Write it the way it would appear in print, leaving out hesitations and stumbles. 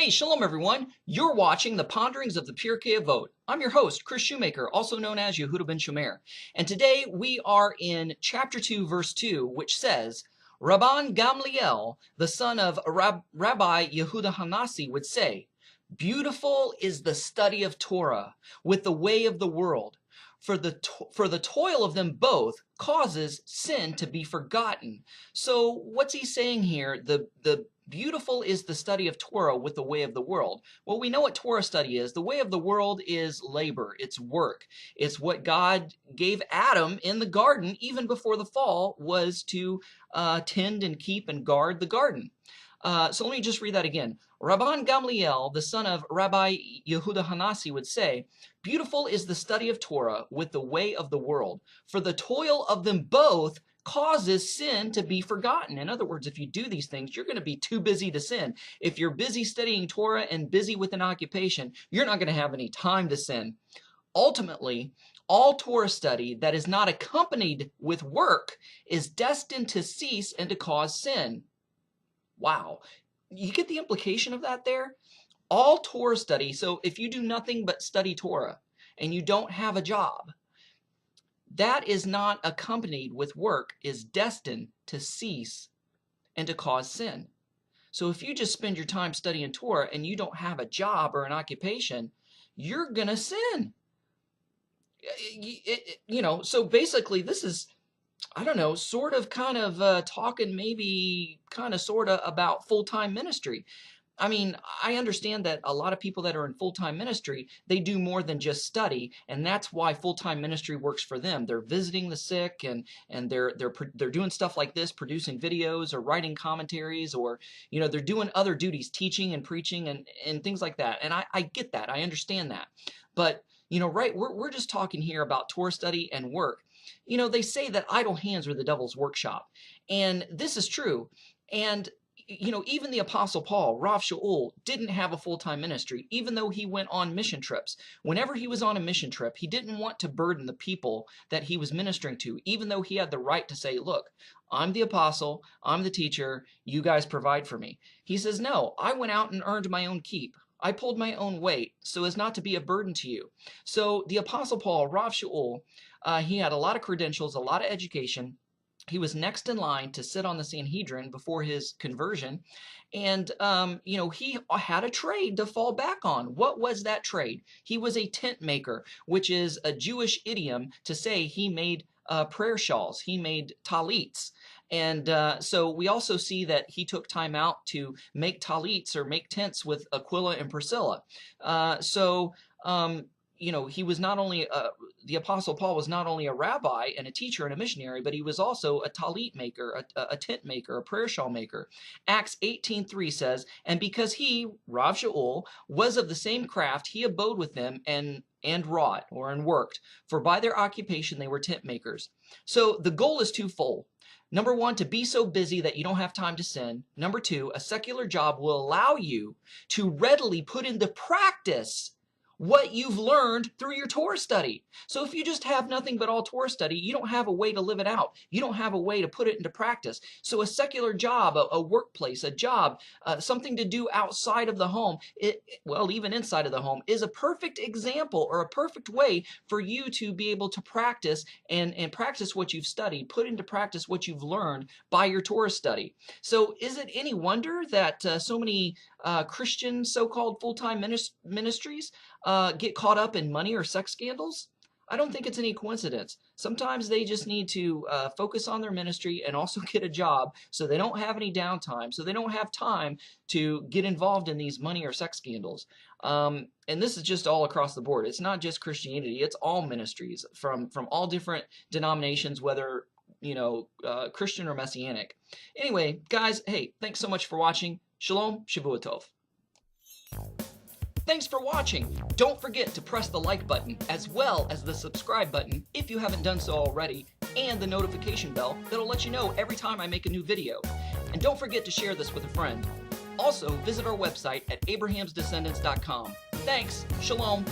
Hey, shalom everyone. You're watching the Ponderings of the Perkei Avot. I'm your host, Chris Shoemaker, also known as Yehuda ben Shomer. And today we are in chapter 2, verse 2, which says, Rabban Gamliel, the son of Rabbi Yehuda Hanasi, would say, "Beautiful is the study of Torah with the way of the world. For the toil of them both causes sin to be forgotten." So what's he saying here? The beautiful is the study of Torah with the way of the world. Well, we know what Torah study is. The way of the world is labor. It's work. It's what God gave Adam in the garden, even before the fall, was to tend and keep and guard the garden. So let me just read that again. Rabban Gamliel, the son of Rabbi Yehuda Hanasi, would say, "Beautiful is the study of Torah with the way of the world, for the toil of them both causes sin to be forgotten." In other words, if you do these things, you're going to be too busy to sin. If you're busy studying Torah and busy with an occupation, you're not going to have any time to sin. Ultimately, all Torah study that is not accompanied with work is destined to cease and to cause sin. Wow. You get the implication of that there? All Torah study, so if you do nothing but study Torah and you don't have a job, that is not accompanied with work is destined to cease and to cause sin. So if you just spend your time studying Torah and you don't have a job or an occupation, you're going to sin. So basically this is, I don't know, sort of kind of talking maybe kind of sort of about full-time ministry. I mean, I understand that a lot of people that are in full-time ministry, they do more than just study, and that's why full-time ministry works for them. They're visiting the sick, and they're doing stuff like this, producing videos or writing commentaries, or they're doing other duties, teaching and preaching and things like that. And I get that, I understand that, but right, we're just talking here about Torah study and work. They say that idle hands are the devil's workshop, and this is true. And even the Apostle Paul, Rav Shaul, didn't have a full-time ministry, even though he went on mission trips. Whenever he was on a mission trip, he didn't want to burden the people that he was ministering to, even though he had the right to say, "Look, I'm the apostle, I'm the teacher, you guys provide for me." He says, "No, I went out and earned my own keep. I pulled my own weight so as not to be a burden to you." So the Apostle Paul, Rav Shaul, he had a lot of credentials, a lot of education. He was next in line to sit on the Sanhedrin before his conversion. And, he had a trade to fall back on. What was that trade? He was a tent maker, which is a Jewish idiom to say he made prayer shawls. He made talits. And so we also see that he took time out to make talits or make tents with Aquila and Priscilla. He was not only, the Apostle Paul was not only a rabbi and a teacher and a missionary, but he was also a talit maker, a tent maker, a prayer shawl maker. Acts 18:3 says, "And because he, Rav Shaul, was of the same craft, he abode with them and wrought," and worked, "for by their occupation they were tent makers." So the goal is twofold. Number one, to be so busy that you don't have time to sin. Number two, a secular job will allow you to readily put into practice what you've learned through your Torah study. So if you just have nothing but all Torah study, you don't have a way to live it out. You don't have a way to put it into practice. So a secular job, a workplace, a job, something to do outside of the home, even inside of the home, is a perfect example or a perfect way for you to be able to practice and practice what you've studied, put into practice what you've learned by your Torah study. So is it any wonder that so many Christian so-called full-time ministries get caught up in money or sex scandals? I don't think it's any coincidence. Sometimes they just need to focus on their ministry and also get a job so they don't have any downtime, so they don't have time to get involved in these money or sex scandals. And this is just all across the board. It's not just Christianity, it's all ministries from all different denominations, whether Christian or Messianic. Anyway, guys, hey, thanks so much for watching. Shalom, Shavua Tov. Thanks for watching. Don't forget to press the like button as well as the subscribe button if you haven't done so already, and the notification bell that'll let you know every time I make a new video. And don't forget to share this with a friend. Also, visit our website at abrahamsdescendants.com. Thanks. Shalom.